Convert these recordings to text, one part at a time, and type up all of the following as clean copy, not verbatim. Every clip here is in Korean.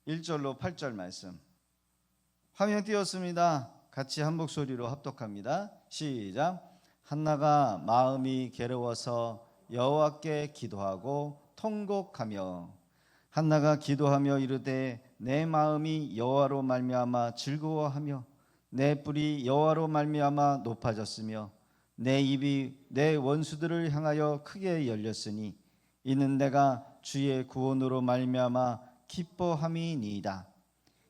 1절로 8절 말씀 화면 띄웠습니다. 같이 한 목소리로 합독합니다. 시작. 한나가 마음이 괴로워서 여호와께 기도하고 통곡하며 한나가 기도하며 이르되 내 마음이 여호와로 말미암아 즐거워하며 내 뿔이 여호와로 말미암아 높아졌으며 내 입이 내 원수들을 향하여 크게 열렸으니 이는 내가 주의 구원으로 말미암아 기뻐함이니이다.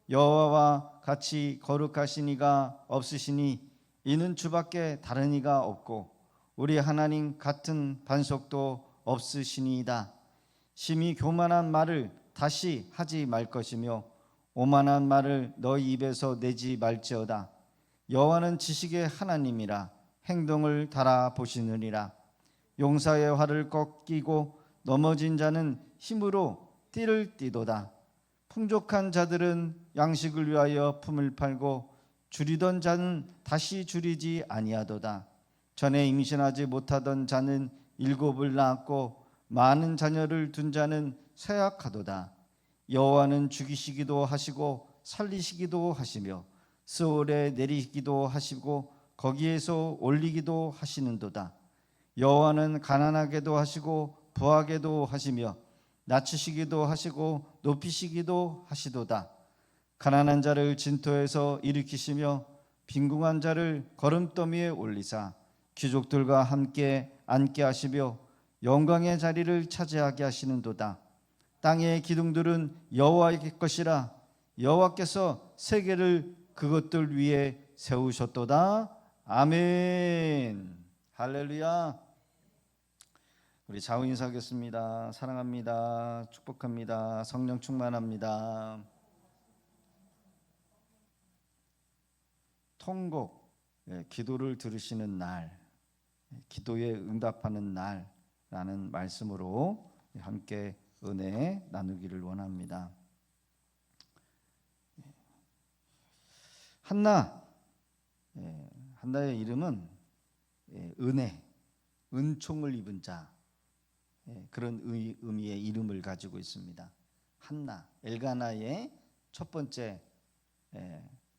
여호와와 같이 거룩하신 이가 없으시니 이는 주밖에 다른 이가 없고 우리 하나님 같은 반석도 없으시니이다. 심히 교만한 말을 다시 하지 말 것이며 오만한 말을 너희 입에서 내지 말지어다. 여호와는 지식의 하나님이라 행동을 달아보시느니라. 용사의 활을 꺾이고 넘어진 자는 힘으로 띠를 띠도다. 풍족한 자들은 양식을 위하여 품을 팔고 줄이던 자는 다시 줄이지 아니하도다. 전에 임신하지 못하던 자는 7을 낳았고 많은 자녀를 둔 자는 쇠약하도다. 여호와는 죽이시기도 하시고 살리시기도 하시며 스올에 내리기도 하시고 거기에서 올리기도 하시는도다. 여호와는 가난하게도 하시고 부하게도 하시며 낮추시기도 하시고 높이시기도 하시도다. 가난한 자를 진토에서 일으키시며 빈궁한 자를 거름더미에 올리사 귀족들과 함께 앉게 하시며 영광의 자리를 차지하게 하시는도다. 땅의 기둥들은 여호와의 것이라 여호와께서 세계를 그것들 위에 세우셨도다. 아멘. 할렐루야. 우리 좌우 인사하겠습니다. 사랑합니다. 축복합니다. 성령 충만합니다. 통곡, 기도를 들으시는 날, 기도에 응답하는 날라는 말씀으로 함께 은혜 나누기를 원합니다. 한나의 이름은 은혜, 은총을 입은 자, 그런 의미의 이름을 가지고 있습니다. 한나, 엘가나의 첫 번째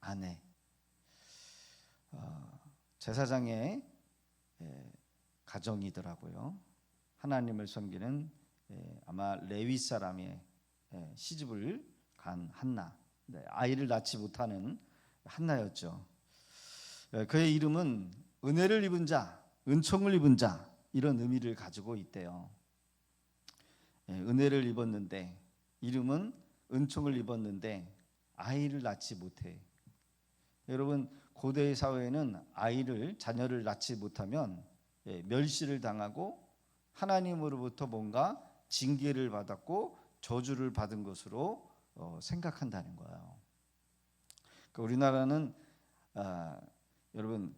아내, 제사장의 가정이더라고요. 하나님을 섬기는 아마 레위 사람의 시집을 간 한나, 아이를 낳지 못하는 한나였죠. 그의 이름은 은혜를 입은 자, 은총을 입은 자, 이런 의미를 가지고 있대요. 은혜를 입었는데, 이름은 은총을 입었는데 아이를 낳지 못해. 여러분, 고대 사회에는 자녀를 낳지 못하면 멸시를 당하고 하나님으로부터 뭔가 징계를 받았고 저주를 받은 것으로 생각한다는 거예요. 그러니까 우리나라는 여러분,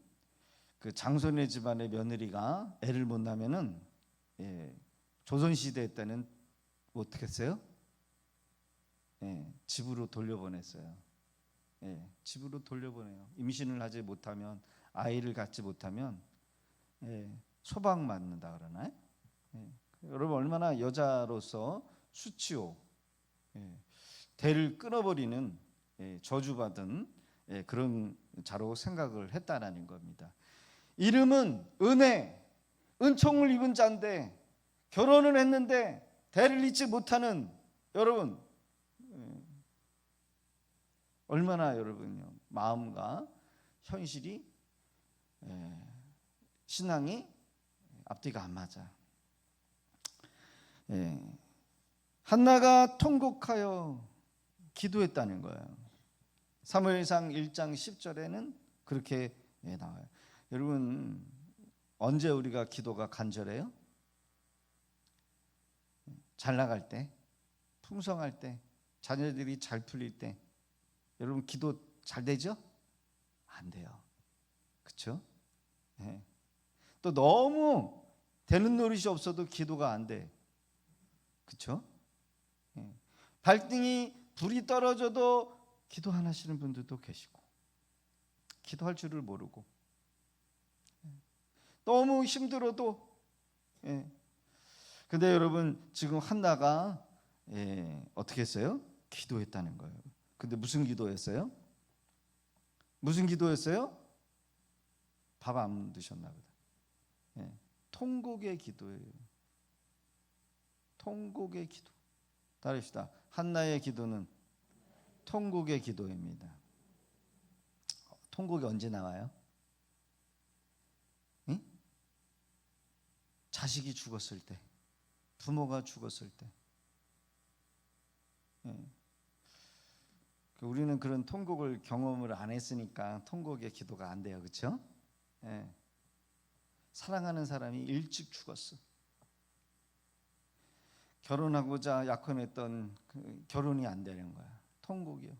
그 장손의 집안의 며느리가 애를 못 낳으면은 조선시대 때는 어떻게 했어요? 집으로 돌려보냈어요. 집으로 돌려보내요. 임신을 하지 못하면, 아이를 갖지 못하면 소방맞는다 그러나요? 여러분, 얼마나 여자로서 수치요, 대를 끊어버리는 저주받은 그런 자로 생각을 했다라는 겁니다. 이름은 은혜, 은총을 입은 자인데 결혼을 했는데 대를 잇지 못하는, 여러분, 얼마나 여러분요 마음과 현실이, 신앙이 앞뒤가 안 맞아. 한나가 통곡하여 기도했다는 거예요. 사무엘상 1장 10절에는 그렇게 나와요. 여러분, 언제 우리가 기도가 간절해요? 잘 나갈 때, 풍성할 때, 자녀들이 잘 풀릴 때. 여러분, 기도 잘 되죠? 안 돼요. 그렇죠? 또 너무 되는 노릇이 없어도 기도가 안 돼. 그렇죠? 발등이 불이 떨어져도 기도 안 하시는 분들도 계시고, 기도할 줄을 모르고, 너무 힘들어도. 근데 여러분, 지금 한나가 어떻게 했어요? 기도했다는 거예요. 근데 무슨 기도였어요? 무슨 기도였어요? 밥 안 드셨나 보다. 예, 통곡의 기도예요. 통곡의 기도. 따르시다. 한나의 기도는 통곡의 기도입니다. 통곡이 언제 나와요? 응? 자식이 죽었을 때, 부모가 죽었을 때. 예. 우리는 그런 통곡을 경험을 안 했으니까 통곡의 기도가 안 돼요, 그렇죠? 예. 사랑하는 사람이 일찍 죽었어. 결혼하고자 약혼했던 결혼이 안 되는 거야. 통곡이요.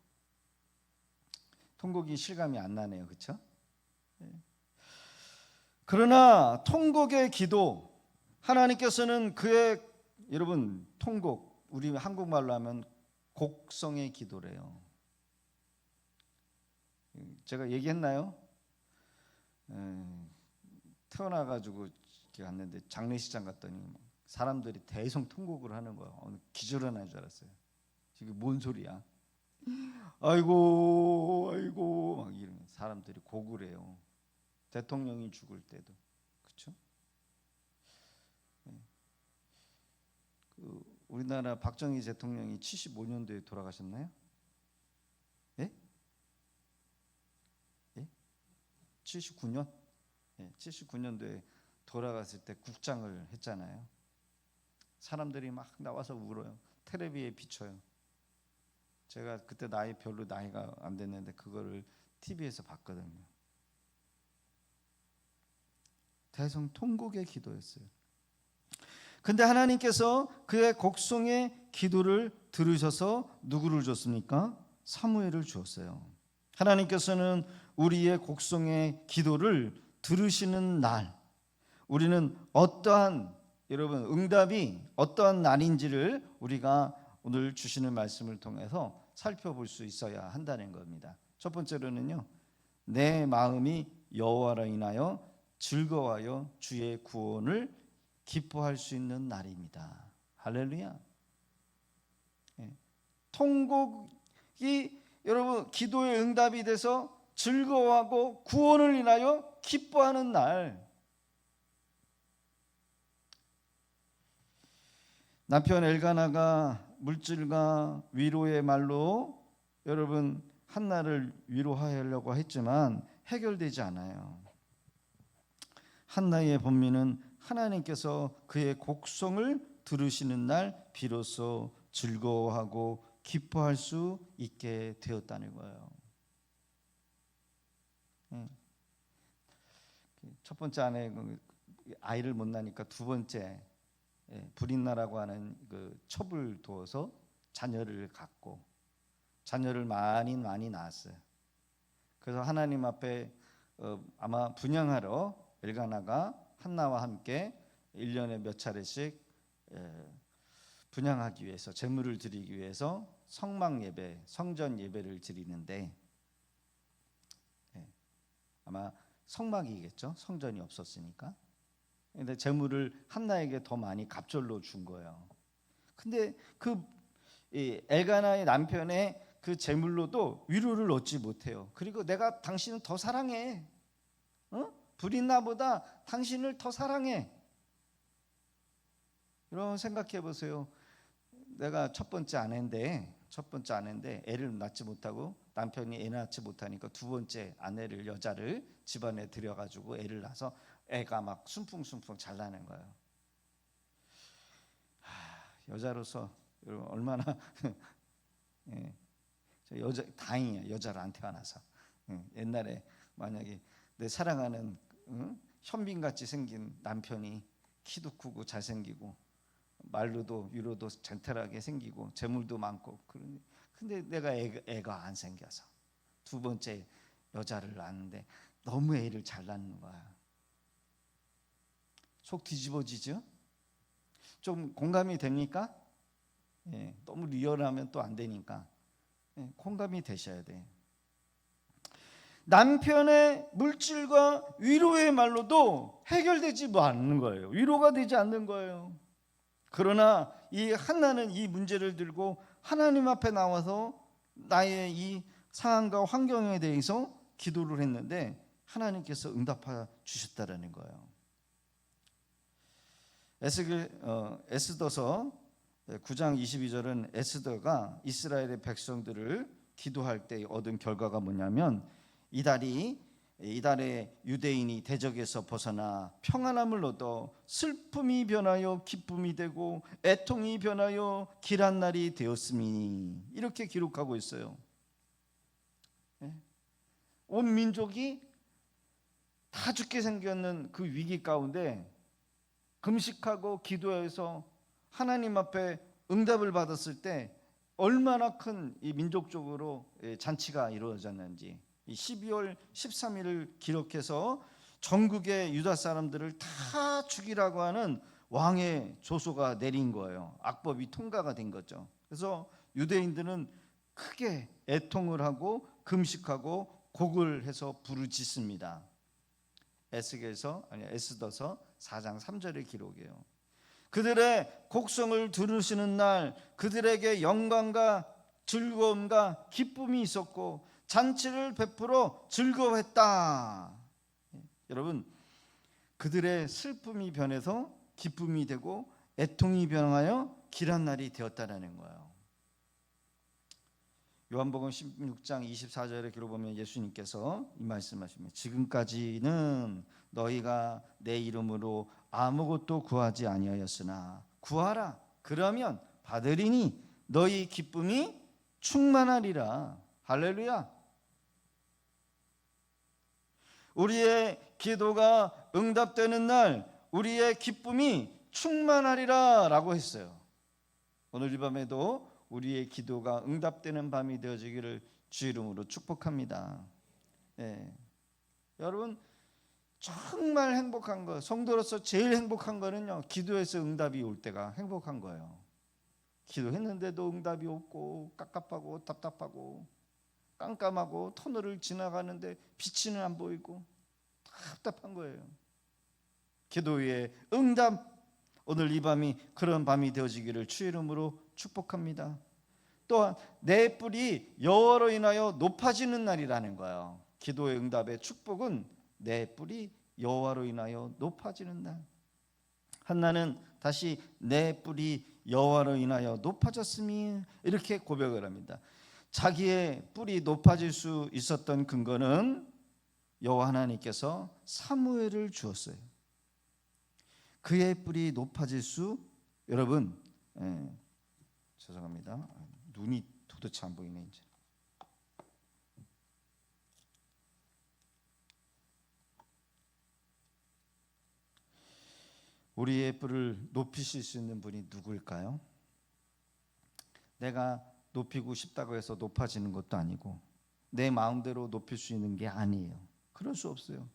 통곡이 실감이 안 나네요, 그렇죠? 예. 그러나 통곡의 기도, 하나님께서는 그의 여러분 통곡, 우리 한국말로 하면 곡성의 기도래요. 제가 얘기했나요? 태어나가지고 갔는데 장례식장 갔더니 사람들이 대성 통곡을 하는 거야. 기절을 할 줄 알았어요. 지금 뭔 소리야? 아이고 아이고 막 이런 사람들이 곡을 해요. 대통령이 죽을 때도 그렇죠? 우리나라 박정희 대통령이 75년도에 돌아가셨나요? 예? 예? 79년? 예, 79년도에 돌아갔을 때 국장을 했잖아요. 사람들이 막 나와서 울어요. 텔레비에 비춰요. 제가 그때 별로 나이가 안 됐는데 그거를 TV에서 봤거든요. 대성 통곡의 기도였어요. 근데 하나님께서 그의 곡성의 기도를 들으셔서 누구를 줬습니까? 사무엘을 주었어요. 하나님께서는 우리의 곡성의 기도를 들으시는 날, 우리는 어떠한 여러분 응답이 어떠한 날인지를 우리가 오늘 주시는 말씀을 통해서 살펴볼 수 있어야 한다는 겁니다. 첫 번째로는요, 내 마음이 여호와로 인하여 즐거워하여 주의 구원을 기뻐할 수 있는 날입니다. 할렐루야. 예. 통곡이 여러분 기도의 응답이 돼서 즐거워하고 구원을 인하여 기뻐하는 날. 남편 엘가나가 물질과 위로의 말로 여러분 한나를 위로하려고 했지만 해결되지 않아요. 한나의 본민은 하나님께서 그의 곡성을 들으시는 날 비로소 즐거워하고 기뻐할 수 있게 되었다는 거예요. 첫 번째 아이를 못 낳으니까 두 번째 불임나라고 하는 그 첩을 두어서 자녀를 갖고 자녀를 많이 낳았어요. 그래서 하나님 앞에 아마 분향하러 엘가나가 한나와 함께 1년에 몇 차례씩 분향하기 위해서 제물을 드리기 위해서 성막 예배, 성전 예배를 드리는데 아마 성막이겠죠. 성전이 없었으니까. 근데 제물을 한나에게 더 많이 갑절로 준 거예요. 근데 그 엘가나의 남편의 그 제물로도 위로를 얻지 못해요. 그리고 내가 당신을 더 사랑해. 불임나보다 당신을 더 사랑해. 여러분 생각해 보세요. 내가 첫 번째 아내인데 애를 낳지 못하고 남편이 애 낳지 못하니까 두 번째 아내를 여자를 집안에 들여가지고 애를 낳아서 애가 막 순풍순풍 잘 나는 거예요. 여자로서 여러분 얼마나 여자 다행이에요. 여자로 안 태어나서. 옛날에 만약에 내 사랑하는 현빈같이 생긴 남편이 키도 크고 잘생기고 말로도 위로도 젠틀하게 생기고 재물도 많고 근데 내가 애가 안 생겨서 두 번째 여자를 낳았는데 너무 애를 잘 낳는 거야. 속 뒤집어지죠? 좀 공감이 됩니까? 너무 리얼하면 또 안 되니까 공감이 되셔야 돼. 남편의 물질과 위로의 말로도 해결되지 않는 거예요. 위로가 되지 않는 거예요. 그러나 이 한나는 이 문제를 들고 하나님 앞에 나와서 나의 이 상황과 환경에 대해서 기도를 했는데 하나님께서 응답해 주셨다라는 거예요. 에스더서 9장 22절은 에스더가 이스라엘의 백성들을 기도할 때 얻은 결과가 뭐냐면 이달에 유대인이 대적에서 벗어나 평안함을 얻어 슬픔이 변하여 기쁨이 되고 애통이 변하여 길한 날이 되었으니 이렇게 기록하고 있어요. 온 민족이 다 죽게 생겼는 그 위기 가운데 금식하고 기도해서 하나님 앞에 응답을 받았을 때 얼마나 큰 이 민족적으로 잔치가 이루어졌는지 12월 13일을 기록해서 전국의 유다 사람들을 다 죽이라고 하는 왕의 조소가 내린 거예요. 악법이 통과가 된 거죠. 그래서 유대인들은 크게 애통을 하고 금식하고 곡을 해서 부르짖습니다. 에스더서 4장 3절의 기록이에요. 그들의 곡성을 들으시는 날 그들에게 영광과 즐거움과 기쁨이 있었고 잔치를 베풀어 즐거워했다. 여러분, 그들의 슬픔이 변해서 기쁨이 되고 애통이 변하여 길한 날이 되었다는 거예요. 요한복음 16장 24절의 기록 보면 예수님께서 이 말씀하십니다. 지금까지는 너희가 내 이름으로 아무것도 구하지 아니하였으나 구하라 그러면 받으리니 너희 기쁨이 충만하리라. 할렐루야. 우리의 기도가 응답되는 날 우리의 기쁨이 충만하리라 라고 했어요. 오늘 이 밤에도 우리의 기도가 응답되는 밤이 되어지기를 주 이름으로 축복합니다. 여러분 정말 행복한 거, 성도로서 제일 행복한 거는요, 기도해서 응답이 올 때가 행복한 거예요. 기도했는데도 응답이 없고 깝깝하고 답답하고 깜깜하고 터널을 지나가는데 빛은 안 보이고 답답한 거예요. 기도의 응답, 오늘 이 밤이 그런 밤이 되어지기를 주 이름으로 축복합니다. 또한 내 뿔이 여호와로 인하여 높아지는 날이라는 거예요. 기도의 응답의 축복은 내 뿔이 여호와로 인하여 높아지는 날. 한나는 다시 내 뿔이 여호와로 인하여 높아졌으니 이렇게 고백을 합니다. 자기의 뿔이 높아질 수 있었던 근거는 여호와 하나님께서 사무엘을 주었어요. 그의 뿔이 높아질 수, 여러분, 죄송합니다. 눈이 도대체 안 보이네 이제. 우리의 뿔을 높이실 수 있는 분이 누구일까요? 내가 높이고 싶다고 해서 높아지는 것도 아니고 내 마음대로 높일 수 있는 게 아니에요. 그럴 수 없어요.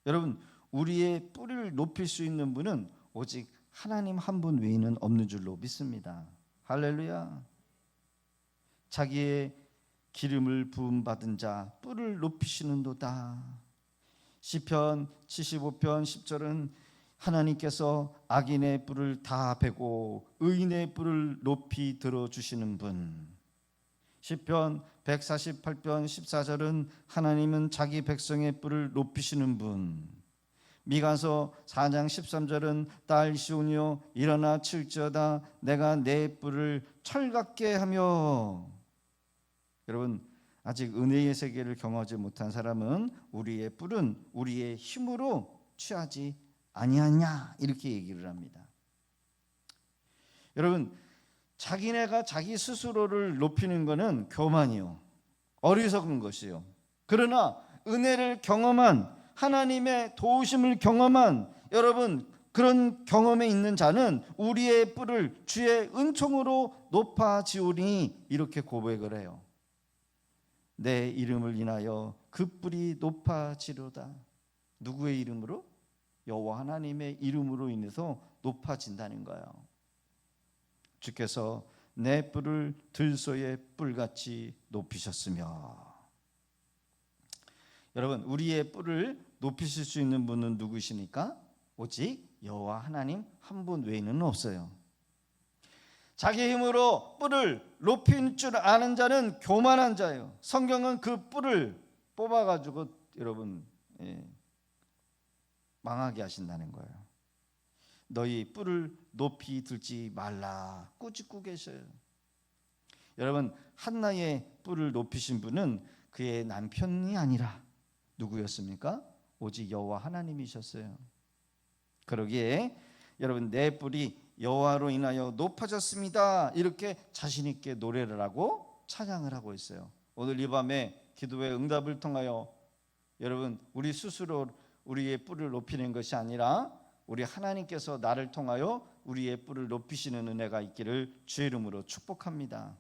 여러분, 우리의 뿔을 높일 수 있는 분은 오직 하나님 한 분 외에는 없는 줄로 믿습니다. 할렐루야. 자기의 기름을 부음 받은 자 뿔을 높이시는도다. 시편 75편 10절은 하나님께서 악인의 뿔을 다 베고 의인의 뿔을 높이 들어주시는 분. 시편 148편 14절은 하나님은 자기 백성의 뿔을 높이시는 분. 미가서 4장 13절은 딸 시온이여 일어나 칠지어다 내가 내 뿔을 철같게 하며. 여러분, 아직 은혜의 세계를 경험하지 못한 사람은 우리의 뿔은 우리의 힘으로 취하지 아니하냐 이렇게 얘기를 합니다. 여러분, 자기네가 자기 스스로를 높이는 것은 교만이요, 어리석은 것이요. 그러나 은혜를 경험한, 하나님의 도우심을 경험한 여러분, 그런 경험에 있는 자는 우리의 뿔을 주의 은총으로 높아지오니 이렇게 고백을 해요. 내 이름을 인하여 그 뿔이 높아지로다. 누구의 이름으로? 여호와 하나님의 이름으로 인해서 높아진다는 거예요. 주께서 내 뿔을 들소의 뿔같이 높이셨으며. 여러분, 우리의 뿔을 높이실 수 있는 분은 누구십니까? 오직 여호와 하나님 한 분 외에는 없어요. 자기 힘으로 뿔을 높인 줄 아는 자는 교만한 자예요. 성경은 그 뿔을 뽑아가지고 여러분 망하게 하신다는 거예요. 너희 뿔을 높이 들지 말라 꾸짖고 계셔요. 여러분, 한나의 뿔을 높이신 분은 그의 남편이 아니라 누구였습니까? 오직 여호와 하나님이셨어요. 그러기에 여러분, 내 뿔이 여호와로 인하여 높아졌습니다, 이렇게 자신 있게 노래를 하고 찬양을 하고 있어요. 오늘 이 밤에 기도의 응답을 통하여 여러분, 우리 스스로 우리의 뿔을 높이는 것이 아니라 우리 하나님께서 나를 통하여 우리의 뿔을 높이시는 은혜가 있기를 주의 이름으로 축복합니다.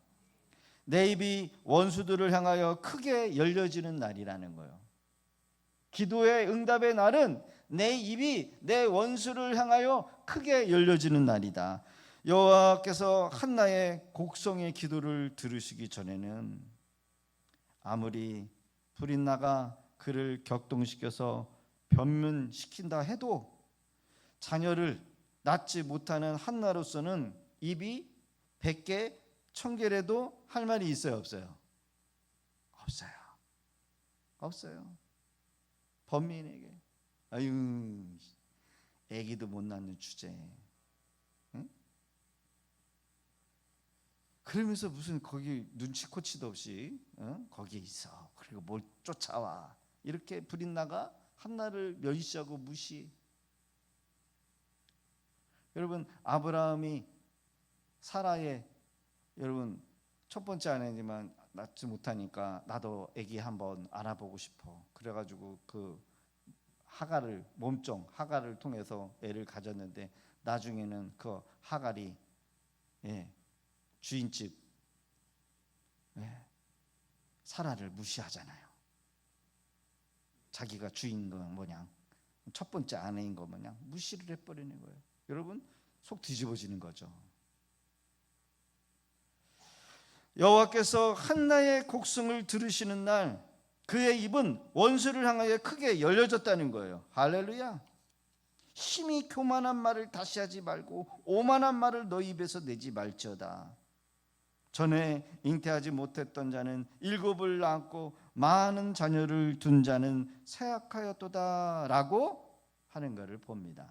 내 입이 원수들을 향하여 크게 열려지는 날이라는 거예요. 기도의 응답의 날은 내 입이 내 원수를 향하여 크게 열려지는 날이다. 여호와께서 한나의 곡성의 기도를 들으시기 전에는 아무리 브릿나가 그를 격동시켜서 변문시킨다 해도 자녀를 낳지 못하는 한나로서는 입이 100개 1000개라도 할 말이 있어요, 없어요? 없어요. 범민에게 아유, 애기도 못 낳는 주제. 응? 그러면서 무슨 거기 눈치코치도 없이 거기에 있어. 그리고 뭘 쫓아와. 이렇게 브릿나가 한나를 멸시하고 무시. 여러분, 아브라함이 사라의 여러분 첫 번째 아내지만 낳지 못하니까 나도 아기 한번 알아보고 싶어. 그래가지고 그 하갈을 몸종 하갈을 통해서 애를 가졌는데 나중에는 그 하갈이 주인집 사라를 무시하잖아요. 자기가 주인 거 뭐냐, 첫 번째 아내인 거 뭐냐 무시를 해버리는 거예요. 여러분, 속 뒤집어지는 거죠. 여호와께서 한나의 곡성을 들으시는 날 그의 입은 원수를 향하여 크게 열려졌다는 거예요. 할렐루야. 심히 교만한 말을 다시 하지 말고 오만한 말을 너희 입에서 내지 말지어다. 전에 잉태하지 못했던 자는 7을 낳았고 많은 자녀를 둔 자는 쇠약하였도다 라고 하는 것을 봅니다.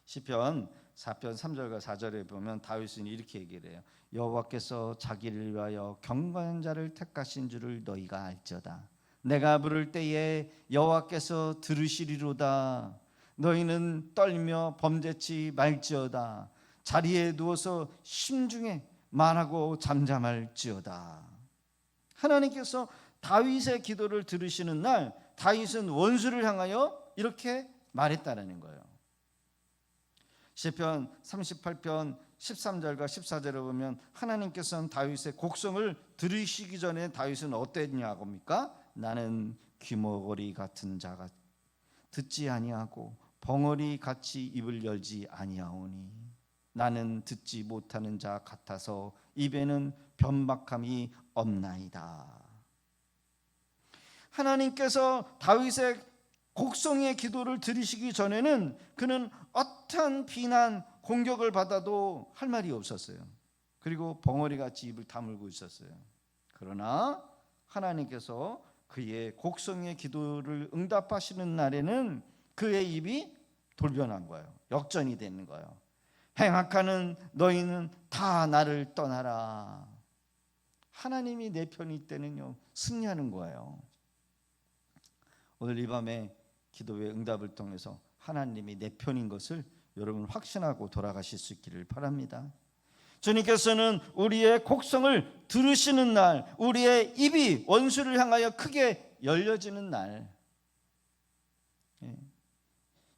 시편 4편 3절과 4절에 보면 다윗은 이렇게 얘기를 해요. 여호와께서 자기를 위하여 경건한 자를 택하신 줄을 너희가 알지어다. 내가 부를 때에 여호와께서 들으시리로다. 너희는 떨며 범죄치 말지어다. 자리에 누워서 심중에 말하고 잠잠할지어다. 하나님께서 다윗의 기도를 들으시는 날 다윗은 원수를 향하여 이렇게 말했다는 거예요. 시편 38편 13절과 14절에 보면 하나님께서는 다윗의 곡성을 들으시기 전에 다윗은 어땠냐고 합니까? 나는 귀머거리 같은 자가 듣지 아니하고 벙어리 같이 입을 열지 아니하오니 나는 듣지 못하는 자 같아서 입에는 변박함이 없나이다. 하나님께서 다윗의 곡성의 기도를 들으시기 전에는 그는 어떠한 비난, 공격을 받아도 할 말이 없었어요. 그리고 벙어리같이 입을 다물고 있었어요. 그러나 하나님께서 그의 곡성의 기도를 응답하시는 날에는 그의 입이 돌변한 거예요. 역전이 되는 거예요. 행악하는 너희는 다 나를 떠나라. 하나님이 내 편일 때는요, 승리하는 거예요. 오늘 이 밤에 기도의 응답을 통해서 하나님이 내 편인 것을 여러분 확신하고 돌아가실 수 있기를 바랍니다. 주님께서는 우리의 곡성을 들으시는 날, 우리의 입이 원수를 향하여 크게 열려지는 날,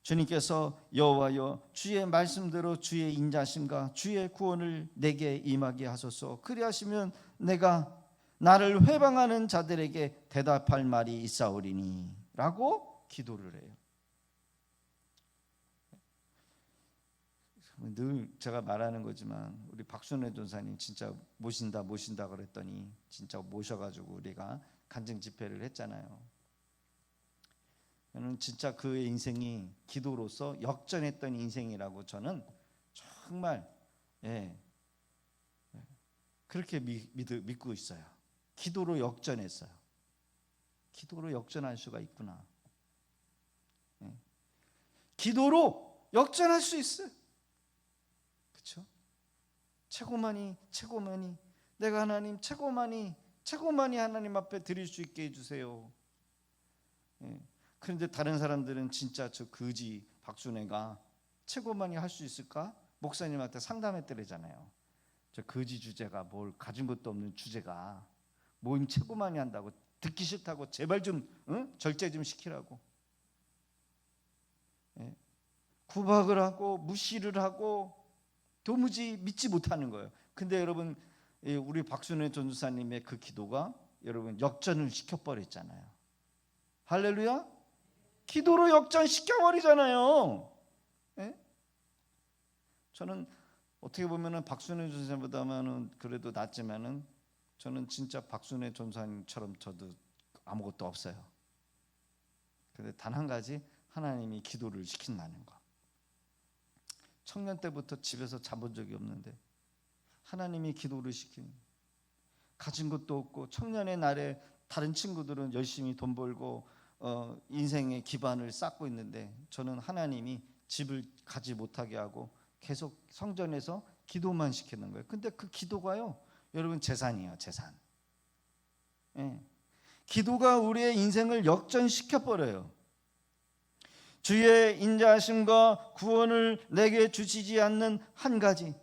주님께서 여호와여 주의 말씀대로 주의 인자심과 주의 구원을 내게 임하게 하소서. 그리하시면 내가 나를 회방하는 자들에게 대답할 말이 있사오리니 라고 기도를 해요. 늘 제가 말하는 거지만 우리 박순애 전사님 진짜 모신다 그랬더니 진짜 모셔가지고 우리가 간증 집회를 했잖아요. 저는 진짜 그의 인생이 기도로서 역전했던 인생이라고 저는 정말 예. 그렇게 믿고 있어요. 기도로 역전했어요. 기도로 역전할 수가 있구나. 예. 기도로 역전할 수 있어요. 그렇죠? 최고만이 내가 하나님 최고만이 하나님 앞에 드릴 수 있게 해주세요. 예. 그런데 다른 사람들은 진짜 저 거지 박순애가 최고만이 할 수 있을까? 목사님한테 상담했더래잖아요. 저 거지 주제가 뭘 가진 것도 없는 주제가 모임 최고만이 한다고 듣기 싫다고 제발 좀 절제 좀 시키라고. 예. 구박을 하고 무시를 하고 도무지 믿지 못하는 거예요. 근데 여러분 우리 박순애 전도사님의 그 기도가 여러분 역전을 시켜버렸잖아요. 할렐루야. 기도로 역전시켜버리잖아요. 예? 저는 어떻게 보면은 박순애 전도사님보다는 그래도 낫지만은 저는 진짜 박순애 전도사님처럼 저도 아무것도 없어요. 근데 단 한 가지 하나님이 기도를 시킨다는 거. 청년 때부터 집에서 자본 적이 없는데 하나님이 기도를 시키는, 가진 것도 없고 청년의 날에 다른 친구들은 열심히 돈 벌고 인생의 기반을 쌓고 있는데 저는 하나님이 집을 가지 못하게 하고 계속 성전에서 기도만 시키는 거예요. 근데 그 기도가요 여러분 재산이에요. 재산. 예. 기도가 우리의 인생을 역전시켜버려요. 주의 인자하심과 구원을 내게 주시지 않는 한 가지,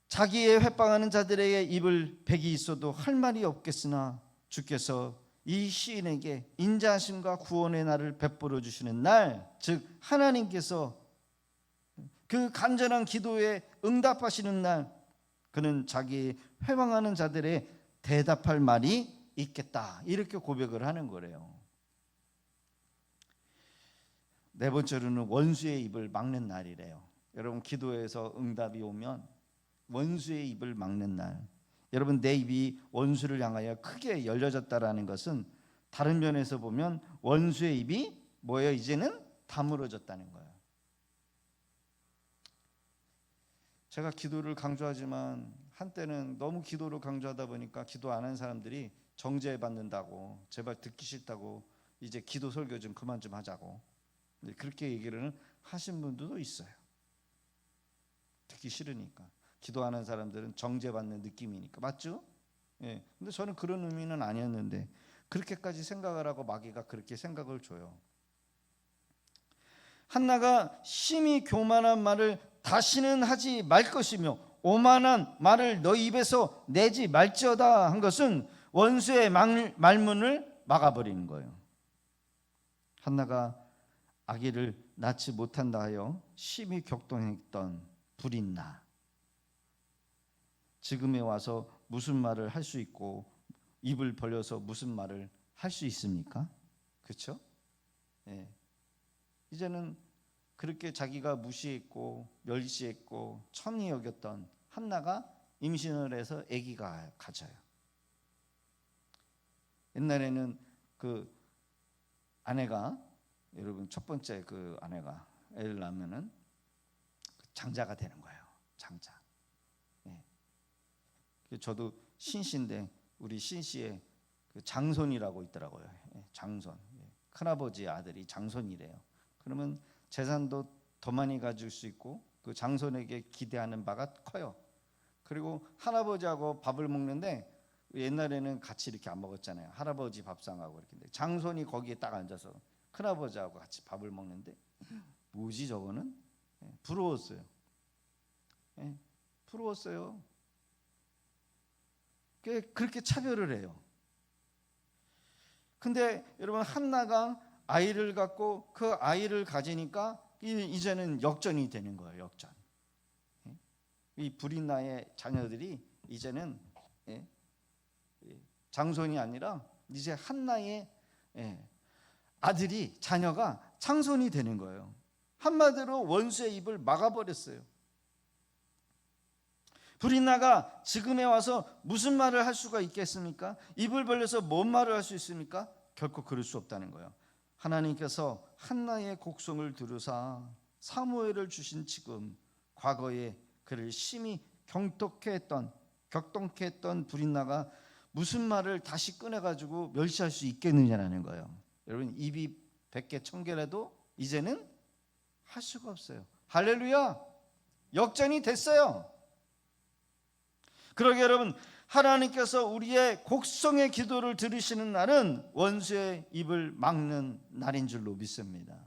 자기의 회방하는 자들에게 입을 백이 있어도 할 말이 없겠으나 주께서 이 시인에게 인자하심과 구원의 날을 베풀어 주시는 날, 즉 하나님께서 그 간절한 기도에 응답하시는 날, 그는 자기 회방하는 자들의 대답할 말이 있겠다, 이렇게 고백을 하는 거래요. 네 번째로는 원수의 입을 막는 날이래요. 여러분 기도에서 응답이 오면 원수의 입을 막는 날, 여러분 내 입이 원수를 향하여 크게 열려졌다라는 것은 다른 면에서 보면 원수의 입이 뭐예요? 이제는 다물어졌다는 거예요. 제가 기도를 강조하지만 한때는 너무 기도를 강조하다 보니까 기도 안 하는 사람들이 정죄받는다고, 제발 듣기 싫다고 이제 기도 설교 좀 그만 좀 하자고 그렇게 얘기를 하신 분들도 있어요. 듣기 싫으니까. 기도하는 사람들은 정죄받는 느낌이니까. 맞죠? 예. 근데 저는 그런 의미는 아니었는데 그렇게까지 생각을 하고 마귀가 그렇게 생각을 줘요. 한나가 심히 교만한 말을 다시는 하지 말 것이며 오만한 말을 너희 입에서 내지 말지어다 한 것은 원수의 말문을 막아버리는 거예요. 한나가 아기를 낳지 못한다 하여 심히 격동했던 불인나, 지금에 와서 무슨 말을 할 수 있고 입을 벌려서 무슨 말을 할 수 있습니까? 그렇죠? 예. 이제는 그렇게 자기가 무시했고 멸시했고 천히 여겼던 한나가 임신을 해서 아기가 가져요. 옛날에는 그 아내가, 여러분 첫 번째 그 아내가 애를 낳으면은 장자가 되는 거예요. 장자. 예. 저도 신씨인데 우리 신씨의 그 장손이라고 있더라고요. 예. 장손. 예. 큰아버지 아들이 장손이래요. 그러면 재산도 더 많이 가질 수 있고 그 장손에게 기대하는 바가 커요. 그리고 할아버지하고 밥을 먹는데 옛날에는 같이 이렇게 안 먹었잖아요. 할아버지 밥상하고 이렇게. 장손이 거기에 딱 앉아서 큰아버지하고 같이 밥을 먹는데 뭐지 저거는? 부러웠어요. 부러웠어요. 그렇게 차별을 해요. 근데 여러분 한나가 아이를 갖고 그 아이를 가지니까 이제는 역전이 되는 거예요. 역전. 이 불인나의 자녀들이 이제는 장손이 아니라 이제 한나의 아들이, 자녀가 장손이 되는 거예요. 한마디로 원수의 입을 막아버렸어요. 불인나가 지금에 와서 무슨 말을 할 수가 있겠습니까? 입을 벌려서 뭔 말을 할 수 있습니까? 결코 그럴 수 없다는 거예요. 하나님께서 한나의 곡성을 들으사 사무엘을 주신 지금 과거에 그를 심히 격동케 했던 불인나가 무슨 말을 다시 꺼내가지고 멸시할 수 있겠느냐라는 거예요. 여러분, 입이 100개 1000개라도 이제는 할 수가 없어요. 할렐루야, 역전이 됐어요. 그러게 여러분, 하나님께서 우리의 곡성의 기도를 들으시는 날은 원수의 입을 막는 날인 줄로 믿습니다.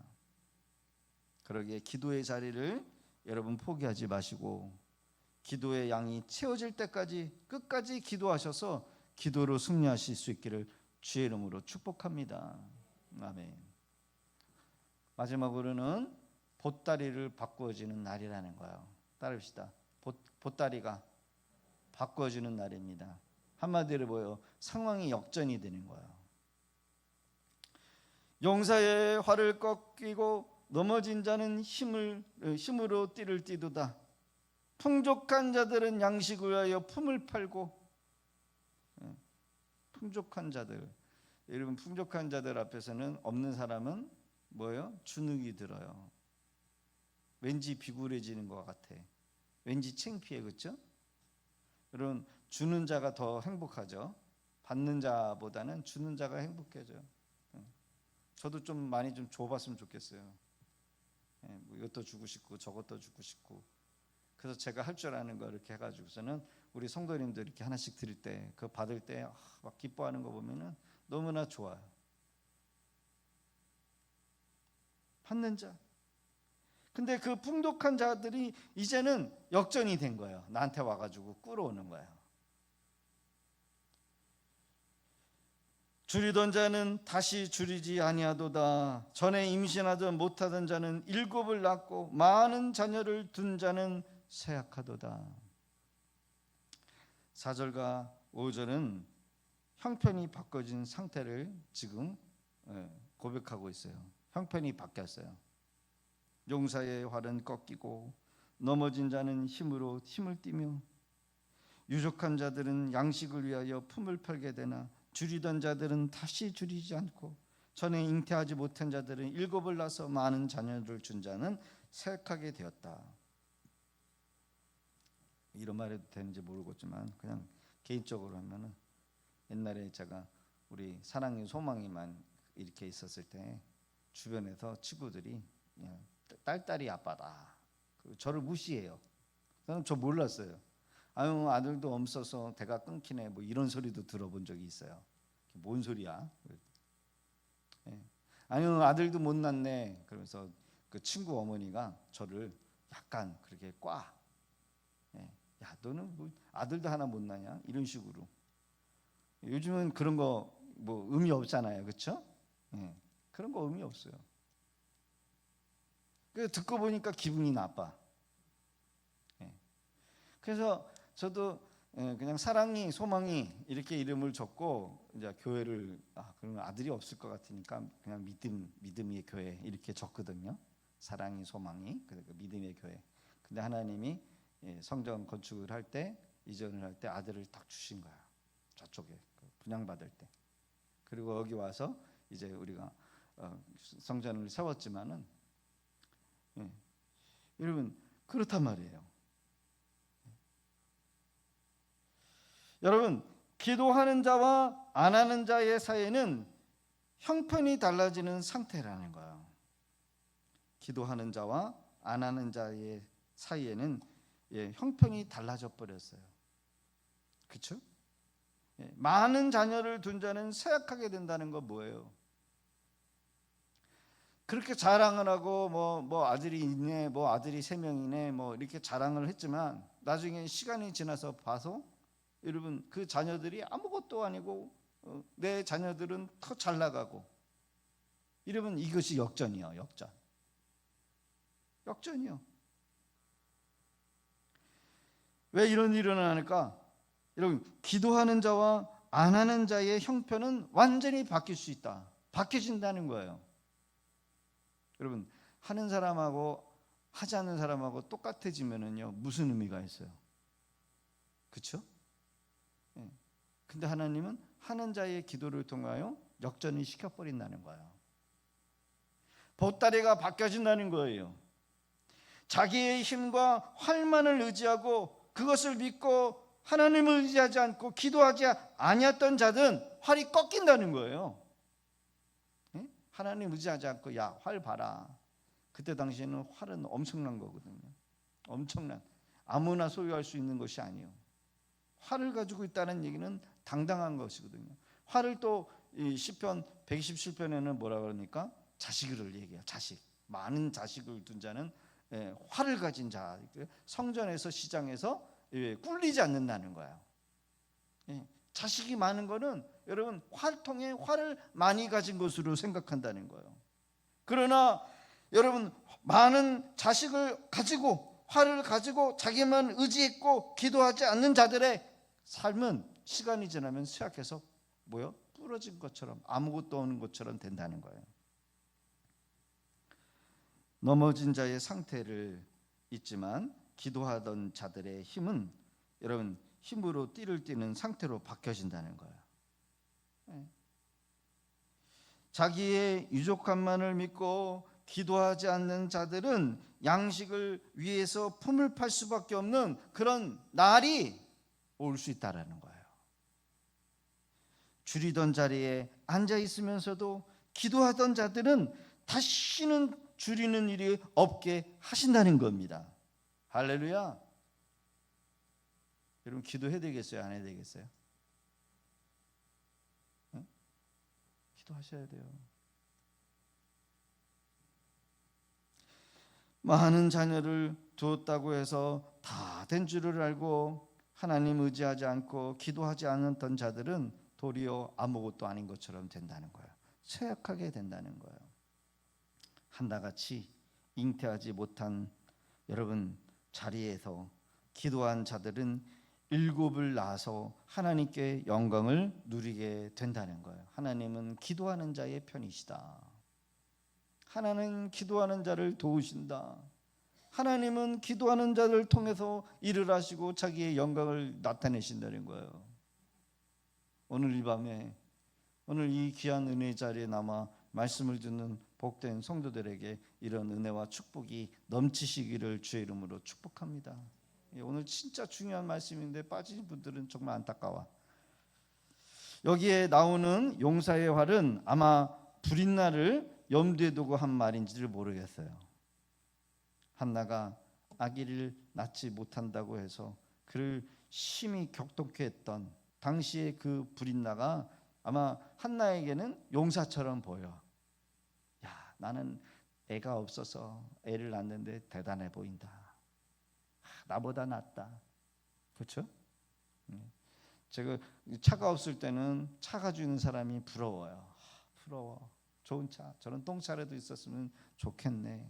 그러기에 기도의 자리를 여러분 포기하지 마시고 기도의 양이 채워질 때까지 끝까지 기도하셔서 기도로 승리하실 수 있기를 주의 이름으로 축복합니다. 아멘. 마지막으로는 보따리를 바꾸어지는 날이라는 거예요. 따라합시다. 보따리가 바꾸어지는 날입니다. 한마디로 뭐예요? 상황이 역전이 되는 거예요. 용사의 활을 꺾이고 넘어진 자는 힘으로 띠를 띠도다. 풍족한 자들은 양식을 위하여 품을 팔고, 풍족한 자들, 여러분, 풍족한 자들 앞에서는 없는 사람은 뭐예요? 주눅이 들어요. 왠지 비굴해지는 것 같아. 왠지 창피해, 그렇죠? 여러분, 주는 자가 더 행복하죠. 받는 자보다는 주는 자가 행복해져요. 저도 좀 많이 좀 줘봤으면 좋겠어요. 뭐 이것도 주고 싶고 저것도 주고 싶고. 그래서 제가 할 줄 아는 거 이렇게 해가지고서는 우리 성도님들 이렇게 하나씩 드릴 때, 그 받을 때 막 기뻐하는 거 보면은 너무나 좋아요. 받는 자. 근데 그 풍족한 자들이 이제는 역전이 된 거예요. 나한테 와가지고 끌어오는 거예요. 줄이던 자는 다시 줄이지 아니하도다. 전에 임신하던 못하던 자는 7을 낳고 많은 자녀를 둔 자는 쇠약하도다. 4절과 5절은 형편이 바꿔진 상태를 지금 고백하고 있어요. 형편이 바뀌었어요. 용사의 활은 꺾이고 넘어진 자는 힘을 띠며 유족한 자들은 양식을 위하여 품을 팔게 되나 줄이던 자들은 다시 줄이지 않고 전에 잉태하지 못한 자들은 7을 낳아서 많은 자녀를 준 자는 쇠약하게 되었다. 이런 말 해도 되는지 모르겠지만 그냥 개인적으로 하면은 옛날에 제가 우리 사랑의 소망이만 이렇게 있었을 때 주변에서 친구들이 딸딸이 아빠다. 저를 무시해요. 저는 저 몰랐어요. 아유, 아들도 없어서 대가 끊기네. 뭐 이런 소리도 들어본 적이 있어요. 뭔 소리야? 아유, 아들도 못 낳네. 그러면서 그 친구 어머니가 저를 약간 그렇게 야, 너는 뭐 아들도 하나 못 낳냐? 이런 식으로. 요즘은 그런 거 뭐 의미 없잖아요, 그렇죠? 그런 거 의미 없어요. 그 듣고 보니까 기분이 나빠. 그래서 저도 그냥 사랑이 소망이 이렇게 이름을 적고 이제 교회를 그러면 아들이 없을 것 같으니까 그냥 믿음의 교회 이렇게 적거든요. 사랑이 소망이 그러니까 믿음의 교회. 근데 하나님이 성전 건축을 할 때 이전을 할 때 아들을 딱 주신 거야. 저쪽에 분양받을 때. 그리고 여기 와서 이제 우리가 성전을 세웠지만은 여러분 그렇단 말이에요. 여러분 기도하는 자와 안 하는 자의 사이에는 형편이 달라지는 상태라는 거예요. 기도하는 자와 안 하는 자의 사이에는 형편이 달라져 버렸어요. 그렇죠? 많은 자녀를 둔 자는 쇠약하게 된다는 건 뭐예요? 그렇게 자랑을 하고 뭐 아들이 있네, 뭐 아들이 3명이네, 뭐 이렇게 자랑을 했지만 나중에 시간이 지나서 봐서 여러분 그 자녀들이 아무것도 아니고 내 자녀들은 더 잘 나가고 이러면 이것이 역전이요, 역전이요. 왜 이런 일이 일어나니까 여러분 기도하는 자와 안 하는 자의 형편은 완전히 바뀔 수 있다. 바뀌어진다는 거예요. 여러분 하는 사람하고 하지 않는 사람하고 똑같아지면은요 무슨 의미가 있어요? 그렇죠? 근데 하나님은 하는 자의 기도를 통하여 역전을 시켜버린다는 거예요. 보따리가 바뀌어진다는 거예요. 자기의 힘과 활만을 의지하고 그것을 믿고 하나님을 의지하지 않고 기도하지 아니었던 자들은 활이 꺾인다는 거예요. 하나님 의지하지 않고 야, 활 봐라. 그때 당시에는 활은 엄청난 거거든요. 엄청난, 아무나 소유할 수 있는 것이 아니에요. 활을 가지고 있다는 얘기는 당당한 것이거든요. 활을 또 시편 127편에는 뭐라 그러니까 자식을 얘기해요. 자식, 많은 자식을 둔 자는 활을 가진 자. 성전에서 시장에서 꿀리지 않는다는 거예요. 자식이 많은 거는 여러분 활통에 활을 많이 가진 것으로 생각한다는 거예요. 그러나 여러분 많은 자식을 가지고 활을 가지고 자기만 의지했고 기도하지 않는 자들의 삶은 시간이 지나면 쇠약해서 부러진 것처럼 아무것도 없는 것처럼 된다는 거예요. 넘어진 자의 상태를 잊지만 기도하던 자들의 힘은 여러분 힘으로 띠를 띠는 상태로 바뀌어진다는 거예요. 자기의 유족함만을 믿고 기도하지 않는 자들은 양식을 위해서 품을 팔 수밖에 없는 그런 날이 올 수 있다라는 거예요. 줄이던 자리에 앉아 있으면서도 기도하던 자들은 다시는 줄이는 일이 없게 하신다는 겁니다. 할렐루야. 여러분 기도해야 되겠어요? 안 해야 되겠어요? 기도하셔야 돼요. 많은 자녀를 두었다고 해서 다 된 줄을 알고 하나님 의지하지 않고 기도하지 않았던 자들은 도리어 아무것도 아닌 것처럼 된다는 거예요. 쇠약하게 된다는 거예요. 한나같이 잉태하지 못한 여러분 자리에서 기도한 자들은 일곱을 낳아서 하나님께 영광을 누리게 된다는 거예요. 하나님은 기도하는 자의 편이시다. 하나님은 기도하는 자를 도우신다. 하나님은 기도하는 자를 통해서 일을 하시고 자기의 영광을 나타내신다는 거예요. 오늘 이 밤에 오늘 이 귀한 은혜의 자리에 남아 말씀을 듣는 복된 성도들에게 이런 은혜와 축복이 넘치시기를 주의 이름으로 축복합니다. 오늘 진짜 중요한 말씀인데 빠진 분들은 정말 안타까워. 여기에 나오는 용사의 활은 아마 불인 날을 염두에 두고 한 말인지를 모르겠어요. 한나가 아기를 낳지 못한다고 해서 그를 심히 격동케 했던 당시의 그 불인나가 아마 한나에게는 용사처럼 보여. 야, 나는 애가 없어서 애를 낳는데 대단해 보인다. 나보다 낫다. 그렇죠? 제가 차가 없을 때는 차 가지고 있는 사람이 부러워요. 부러워. 좋은 차. 저런 똥차라도 있었으면 좋겠네.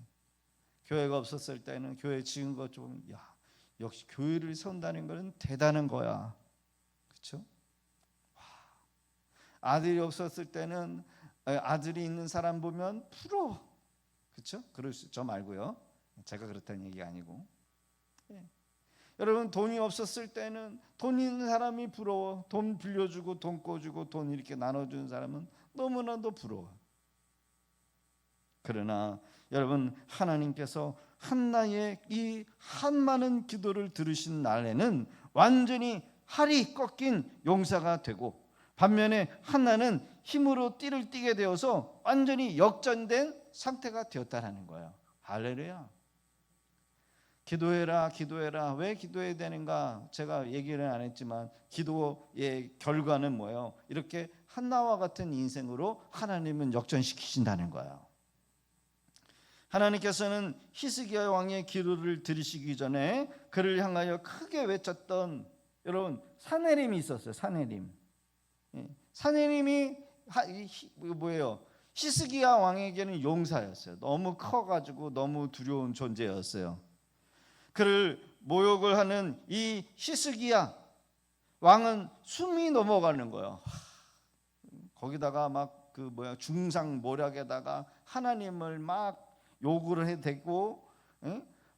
교회가 없었을 때는 교회 지은 거 좀, 야, 역시 교회를 세운다는 것은 대단한 거야. 그렇죠? 아들이 없었을 때는 아들이 있는 사람 보면 부러워. 그렇죠? 그럴 수, 저 말고요. 제가 그렇다는 얘기가 아니고. 여러분 돈이 없었을 때는 돈 있는 사람이 부러워. 돈 빌려주고 돈 꿔주고 돈 이렇게 나눠주는 사람은 너무나도 부러워. 그러나 여러분 하나님께서 한나의 이 한많은 기도를 들으신 날에는 완전히 활이 꺾인 용사가 되고 반면에 한나는 힘으로 띠를 띠게 되어서 완전히 역전된 상태가 되었다는 거예요. 할렐루야. 기도해라 기도해라. 왜 기도해야 되는가? 제가 얘기를 안 했지만 기도의 결과는 뭐예요? 이렇게 한나와 같은 인생으로 하나님은 역전시키신다는 거예요. 하나님께서는 히스기야 왕의 기도를 들으시기 전에 그를 향하여 크게 외쳤던 여러분 사네림이 있었어요. 사네림. 사네림이 뭐예요? 히스기야 왕에게는 용사였어요. 너무 커가지고 너무 두려운 존재였어요. 그를 모욕을 하는 이 히스기야 왕은 숨이 넘어가는 거예요. 거기다가 막 중상모략에다가 하나님을 막 욕을 해대고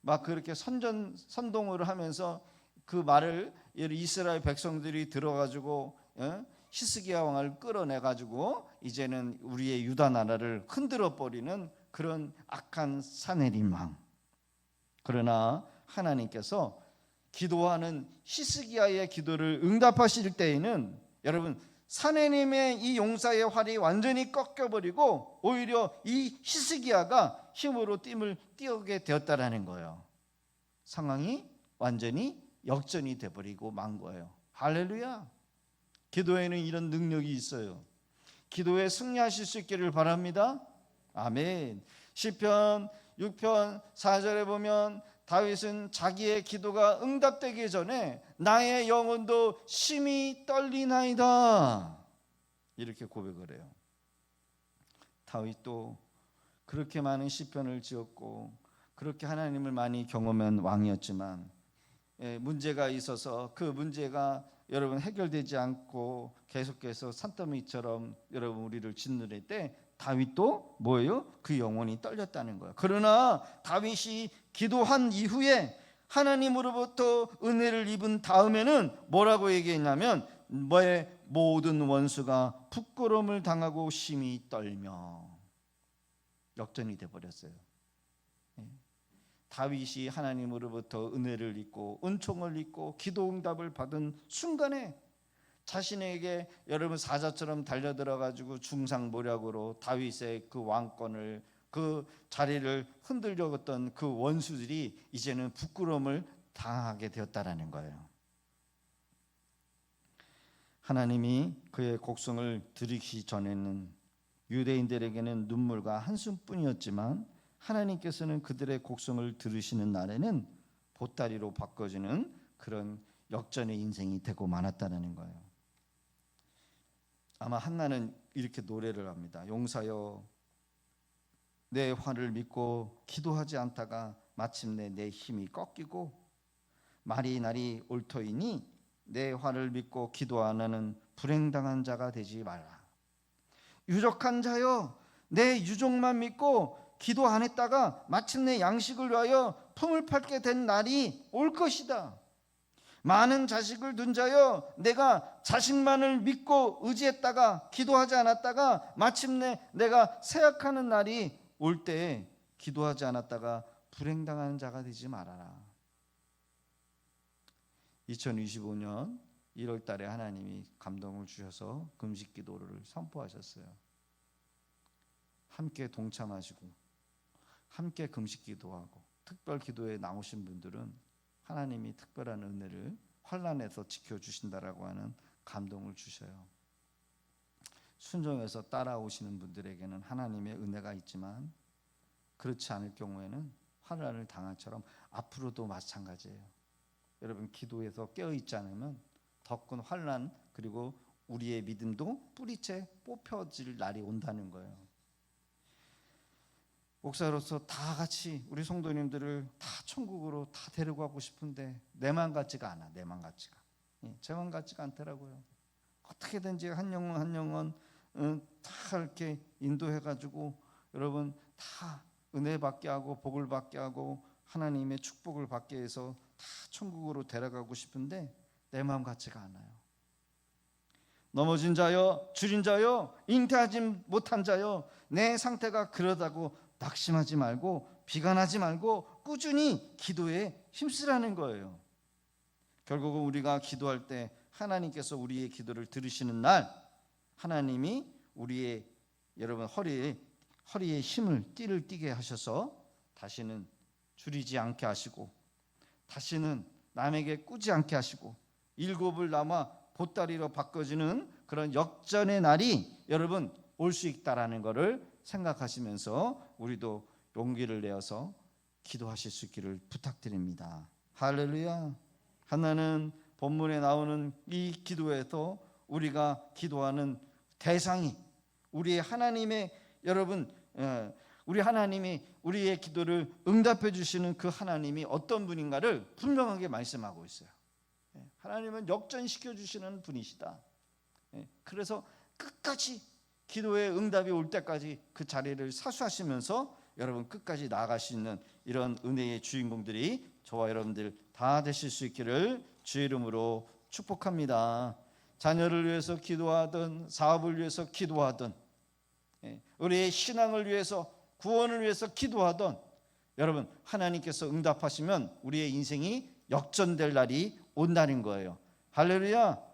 막 그렇게 선동을 하면서 그 말을 이스라엘 백성들이 들어가지고 히스기야 왕을 끌어내가지고 이제는 우리의 유다 나라를 흔들어 버리는 그런 악한 사네림 왕. 그러나 하나님께서 기도하는 히스기야의 기도를 응답하실 때에는 여러분 사내님의 이 용사의 활이 완전히 꺾여버리고 오히려 이 히스기야가 힘으로 띠을 띄우게 되었다라는 거예요. 상황이 완전히 역전이 돼버리고 만 거예요. 할렐루야. 기도에는 이런 능력이 있어요. 기도에 승리하실 수 있기를 바랍니다. 아멘. 시편 6편 4절에 보면 다윗은 자기의 기도가 응답되기 전에 나의 영혼도 심히 떨리나이다 이렇게 고백을 해요. 다윗도 그렇게 많은 시편을 지었고 그렇게 하나님을 많이 경험한 왕이었지만 문제가 있어서 그 문제가 여러분 해결되지 않고 계속해서 산더미처럼 여러분 우리를 짓누를 때 다윗도 뭐예요? 그 영혼이 떨렸다는 거예요. 그러나 다윗이 기도한 이후에 하나님으로부터 은혜를 입은 다음에는 뭐라고 얘기했냐면 너의 모든 원수가 부끄러움을 당하고 심히 떨며 역전이 돼버렸어요. 다윗이 하나님으로부터 은혜를 입고 은총을 입고 기도 응답을 받은 순간에 자신에게 여러분 사자처럼 달려들어 가지고 중상모략으로 다윗의 그 왕권을 그 자리를 흔들려고 했던 그 원수들이 이제는 부끄러움을 당하게 되었다라는 거예요. 하나님이 그의 곡성을 들이기 전에는 유대인들에게는 눈물과 한숨뿐이었지만 하나님께서는 그들의 곡성을 들으시는 날에는 보따리로 바꿔주는 그런 역전의 인생이 되고 말았다는 거예요. 아마 한나는 이렇게 노래를 합니다. 용사여 내 화를 믿고 기도하지 않다가 마침내 내 힘이 꺾이고 말이 날이 올 터이니 내 화를 믿고 기도 안 하는 불행당한 자가 되지 말라. 유족한 자여 내 유족만 믿고 기도 안 했다가 마침내 양식을 위하여 품을 팔게 된 날이 올 것이다. 많은 자식을 둔 자여 내가 자식만을 믿고 의지했다가 기도하지 않았다가 마침내 내가 쇠약하는 날이 올 때에 기도하지 않았다가 불행당하는 자가 되지 말아라. 2025년 1월 달에 하나님이 감동을 주셔서 금식 기도를 선포하셨어요. 함께 동참하시고 함께 금식 기도하고 특별 기도에 나오신 분들은 하나님이 특별한 은혜를 환난에서 지켜주신다라고 하는 감동을 주셔요. 순종해서 따라오시는 분들에게는 하나님의 은혜가 있지만 그렇지 않을 경우에는 환난을 당한처럼 앞으로도 마찬가지예요. 여러분 기도에서 깨어있지 않으면 더 큰 환난 그리고 우리의 믿음도 뿌리채 뽑혀질 날이 온다는 거예요. 목사로서 다 같이 우리 성도님들을 다 천국으로 다 데려가고 싶은데 내 맘 같지가 않아. 내 맘 같지가. 제 맘 같지가 않더라고요. 어떻게든지 한 영혼 한 영혼 다 이렇게 인도해가지고 여러분 다 은혜 받게 하고 복을 받게 하고 하나님의 축복을 받게 해서 다 천국으로 데려가고 싶은데 내 마음 같지가 않아요. 넘어진 자여 줄인 자여 잉태하지 못한 자여 내 상태가 그러다고 낙심하지 말고 비관하지 말고 꾸준히 기도에 힘쓰라는 거예요. 결국은 우리가 기도할 때 하나님께서 우리의 기도를 들으시는 날 하나님이 우리의 여러분 허리에 힘을 띠를 띠게 하셔서 다시는 줄이지 않게 하시고 다시는 남에게 꾸지 않게 하시고 일곱을 남아 보따리로 바꿔주는 그런 역전의 날이 여러분 올 수 있다라는 것을 생각하시면서 우리도 용기를 내어서 기도하실 수 있기를 부탁드립니다. 할렐루야. 하나는 본문에 나오는 이 기도에서 우리가 기도하는 대상이 우리 하나님의 여러분 우리 하나님이 우리의 기도를 응답해 주시는 그 하나님이 어떤 분인가를 분명하게 말씀하고 있어요. 하나님은 역전시켜 주시는 분이시다. 그래서 끝까지 기도의 응답이 올 때까지 그 자리를 사수하시면서 여러분 끝까지 나아갈 수 있는 이런 은혜의 주인공들이 저와 여러분들 다 되실 수 있기를 주의 이름으로 축복합니다. 자녀를 위해서 기도하든 사업을 위해서 기도하든 우리의 신앙을 위해서 구원을 위해서 기도하든 여러분, 하나님께서 응답하시면 우리의 인생이 역전될 날이 온다는 거예요. 할렐루야.